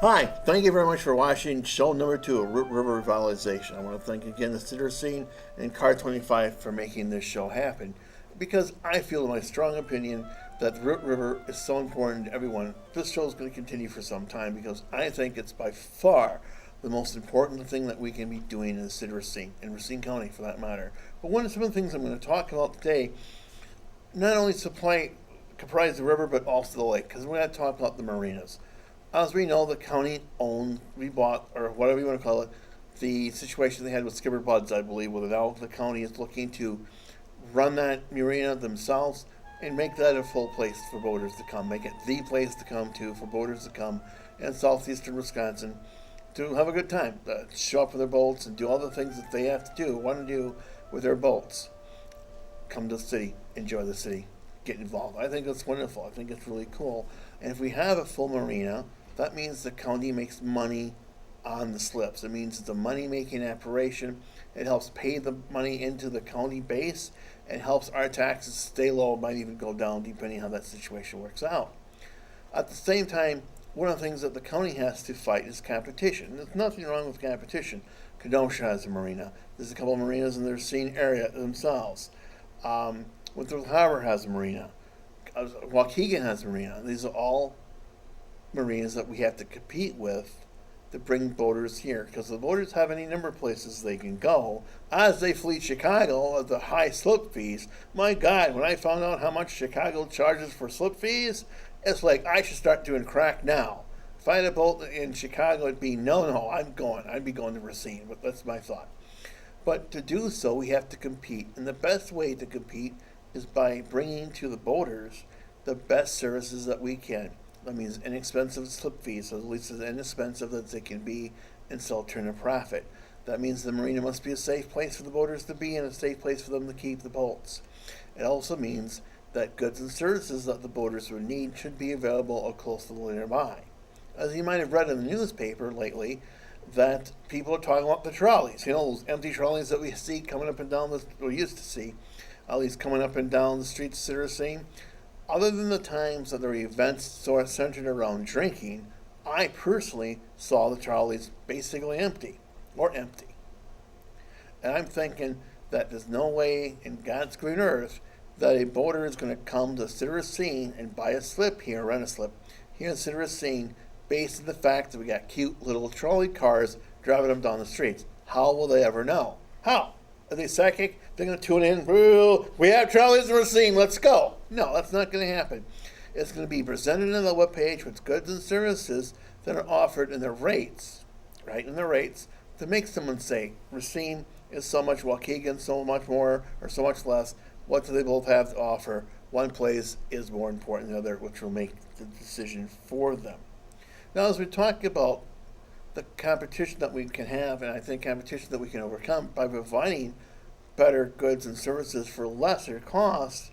Hi, thank you very much for watching show number 2 of Root River Revitalization. I want to thank again the Sitter Scene and Car 25 for making this show happen, because I feel in my strong opinion that the Root River is so important to everyone. This show is going to continue for some time because I think it's by far the most important thing that we can be doing in the Sitter Scene, in Racine County for that matter. But one of some of the things I'm going to talk about today, not only comprise the river, but also the lake, because we're going to talk about the marinas. As we know, the county we bought, or whatever you want to call it, the situation they had with Skipper Buds, I believe, where now the county is looking to run that marina themselves and make that a full place for boaters to come, make it the place to come to for boaters to come in southeastern Wisconsin to have a good time, show up with their boats and do all the things that they have to want to do with their boats. Come to the city, enjoy the city, get involved. I think that's wonderful. I think it's really cool. And if we have a full marina, that means the county makes money on the slips. It means it's a money-making operation. It helps pay the money into the county base. It helps our taxes stay low, might even go down depending on how that situation works out. At the same time, one of the things that the county has to fight is competition. There's nothing wrong with competition. Kenosha has a marina. There's a couple of marinas in their Racine area themselves. Winthrop Harbor has a marina. Waukegan has a marina. These are all marinas that we have to compete with to bring boaters here, because the boaters have any number of places they can go as they flee Chicago at the high slip fees. My God, when I found out how much Chicago charges for slip fees, it's like I should start doing crack now. If I had a boat in Chicago, it'd be no, I'd be going to Racine, but that's my thought. But to do so, we have to compete, and the best way to compete is by bringing to the boaters the best services that we can. That means inexpensive slip fees, so at least as inexpensive as they can be, and still turn a profit. That means the marina must be a safe place for the boaters to be and a safe place for them to keep the boats. It also means that goods and services that the boaters would need should be available or close to nearby. As you might have read in the newspaper lately, that people are talking about the trolleys. You know, those empty trolleys that we see coming up and down we used to see, at least coming up and down the streets of City. Other than the times that there are events sort of centered around drinking, I personally saw the trolleys basically empty. And I'm thinking that there's no way in God's green earth that a boater is going to come to City Racine and buy a slip here, rent a slip here in City Racine, based on the fact that we got cute little trolley cars driving them down the streets. How will they ever know? How? Are they psychic? They're going to tune in. We have trolleys in Racine. Let's go. No, that's not going to happen. It's going to be presented on the webpage with goods and services that are offered in their rates, right? In their rates to make someone say, Racine is so much, Waukegan so much more, or so much less. What do they both have to offer? One place is more important than the other, which will make the decision for them. Now, as we talk about the competition that we can have, and I think competition that we can overcome by providing better goods and services for lesser costs,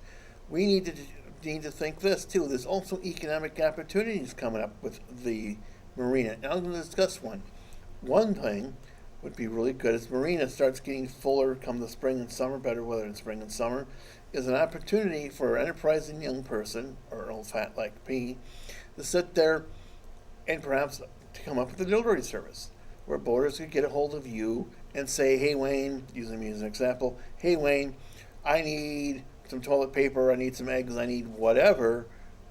we need to think this too. There's also economic opportunities coming up with the marina. And I'm going to discuss one. One thing would be really good as marina starts getting fuller come the spring and summer, better weather in spring and summer, is an opportunity for an enterprising young person, or an old fat like me, to sit there and perhaps to come up with a delivery service where boaters could get a hold of you and say, hey Wayne, using me as an example, hey Wayne, I need some toilet paper, I need some eggs, I need whatever,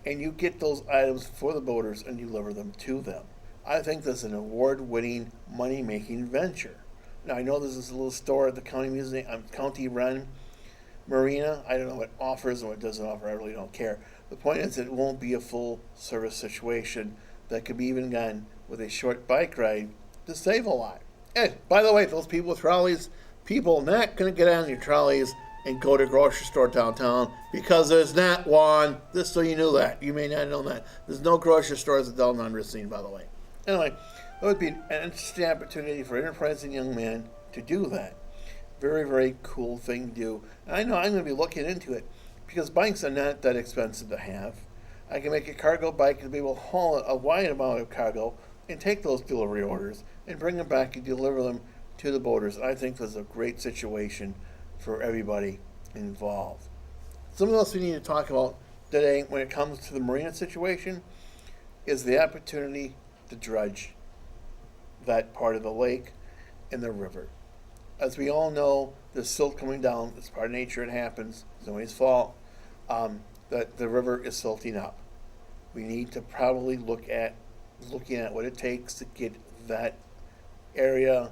and you get those items for the boaters and you deliver them to them. I think that's an award-winning, money-making venture. Now I know this is a little store at the county museum, county-run marina. I don't know what it offers and what it doesn't offer. I really don't care. The point is it won't be a full-service situation that could be even done with a short bike ride to save a lot. And by the way, those people with trolleys, people not going to get on your trolleys and go to a grocery store downtown, because there's not one. Just so you knew that. You may not know that. There's no grocery stores at downtown Racine, by the way. Anyway, that would be an interesting opportunity for an enterprising young man to do that. Very, very cool thing to do. And I know I'm going to be looking into it, because bikes are not that expensive to have. I can make a cargo bike and be able to haul a wide amount of cargo and take those delivery orders and bring them back and deliver them to the boaters. I think that's a great situation for everybody involved. Something else we need to talk about today when it comes to the marina situation is the opportunity to dredge that part of the lake and the river. As we all know, there's silt coming down. It's part of nature. It happens. It's nobody's fault. That the river is silting up. We need to probably looking at what it takes to get that area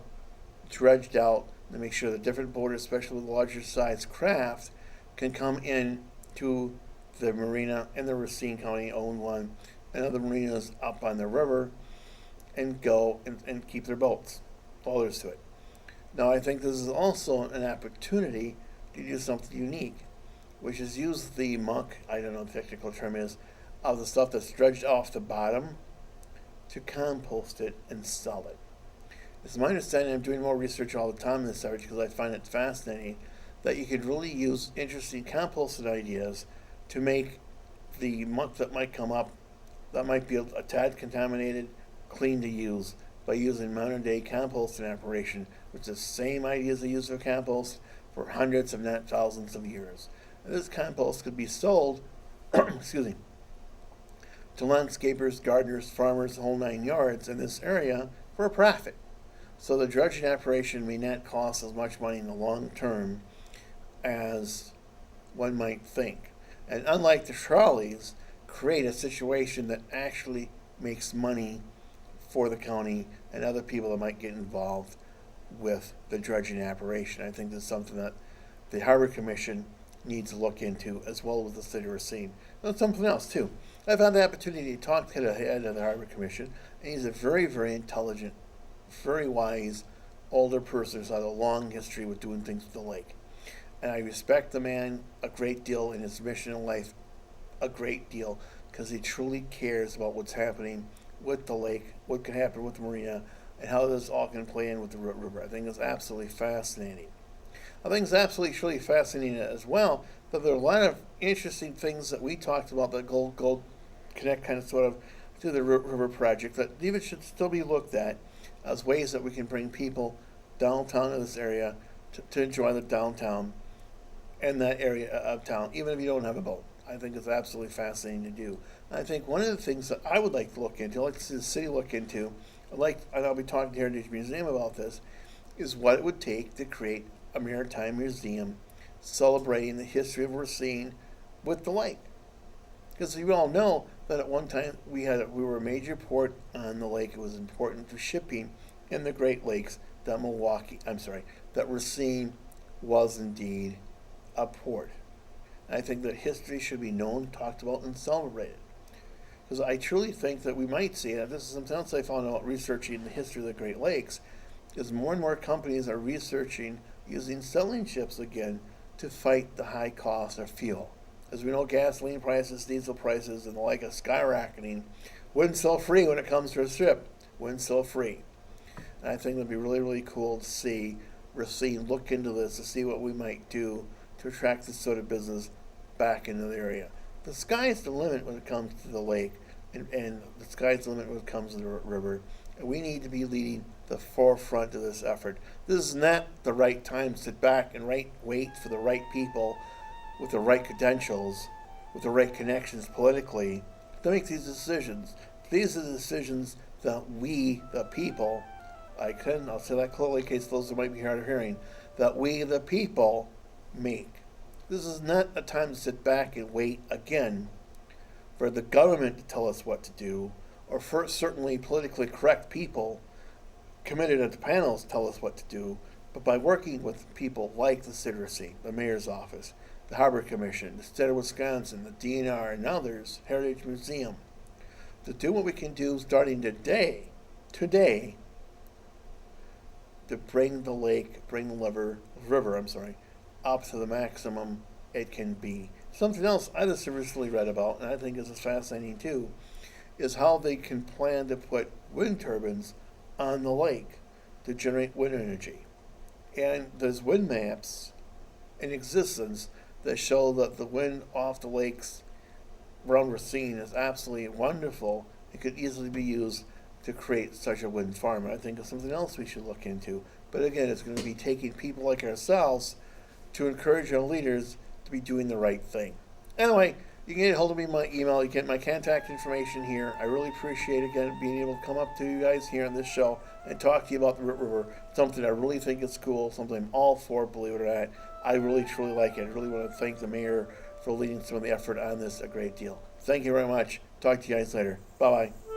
dredged out to make sure the different boaters, especially with larger size craft, can come in to the marina and the Racine County owned one and other marinas up on the river and go and keep their boats. All there is to it. Now, I think this is also an opportunity to do something unique, which is use the muck, I don't know what the technical term is, of the stuff that's dredged off the bottom to compost it and sell it. It's my understanding, I'm doing more research all the time in this area because I find it fascinating, that you could really use interesting composted ideas to make the muck that might come up, that might be a tad contaminated, clean to use by using modern day composting operation, which is the same ideas they use for compost for hundreds, if not thousands of years. And this compost could be sold, excuse me, to landscapers, gardeners, farmers, the whole 9 yards in this area for a profit. So the dredging operation may not cost as much money in the long term as one might think. And unlike the trolleys, create a situation that actually makes money for the county and other people that might get involved with the dredging operation. I think that's something that the Harbor Commission needs to look into, as well as the city of Racine. And something else too. I've had the opportunity to talk to the head of the Harbor Commission, and he's a very, very intelligent, very wise, older person who's had a long history with doing things with the lake. And I respect the man a great deal in his mission in life, a great deal, because he truly cares about what's happening with the lake, what can happen with the marina, and how this all can play in with the Root River. I think it's absolutely fascinating. I think it's absolutely truly fascinating as well that there are a lot of interesting things that we talked about that Gold Connect kind of sort of through the Root River project that even should still be looked at as ways that we can bring people downtown in this area to enjoy the downtown and that area of town, even if you don't have a boat. I think it's absolutely fascinating to do. I think one of the things that I would like to look into, I'd like to see the city look into, and I'll be talking to Heritage Museum about this, is what it would take to create a maritime museum celebrating the history of Racine with the lake. Because you all know that at one time we were a major port on the lake. It was important for shipping in the Great Lakes that that Racine was indeed a port. And I think that history should be known, talked about, and celebrated. Because I truly think that we might see, and this is something else I found out researching the history of the Great Lakes, is more and more companies are researching using sailing ships again to fight the high cost of fuel. As we know, gasoline prices, diesel prices, and the like are skyrocketing. Wind still free when it comes to a ship. Wind still free. And I think it'd be really, really cool to see Racine look into this, to see what we might do to attract this sort of business back into the area. The sky's the limit when it comes to the lake, and the sky's the limit when it comes to the river. And we need to be leading the forefront of this effort. This is not the right time to sit back and wait for the right people with the right credentials, with the right connections politically, to make these decisions. These are the decisions that we, the people, I'll say that clearly in case those who might be hard of hearing, that we, the people, make. This is not a time to sit back and wait again for the government to tell us what to do, or for certainly politically correct people committed at the panels tell us what to do, but by working with people like the city of Racine, the mayor's office, the Harbor Commission, the state of Wisconsin, the DNR, and others, Heritage Museum, to do what we can do starting today, to bring the river, up to the maximum it can be. Something else I just recently read about, and I think is fascinating too, is how they can plan to put wind turbines on the lake to generate wind energy. And there's wind maps in existence that show that the wind off the lakes around Racine is absolutely wonderful. It could easily be used to create such a wind farm. And I think it's something else we should look into. But again, it's going to be taking people like ourselves to encourage our leaders to be doing the right thing. Anyway, You can get a hold of me my email. You get my contact information here. I really appreciate, again, being able to come up to you guys here on this show and talk to you about the Root River. Something I really think is cool, something I'm all for, believe it or not. I really, truly like it. I really want to thank the mayor for leading some of the effort on this a great deal. Thank you very much. Talk to you guys later. Bye-bye.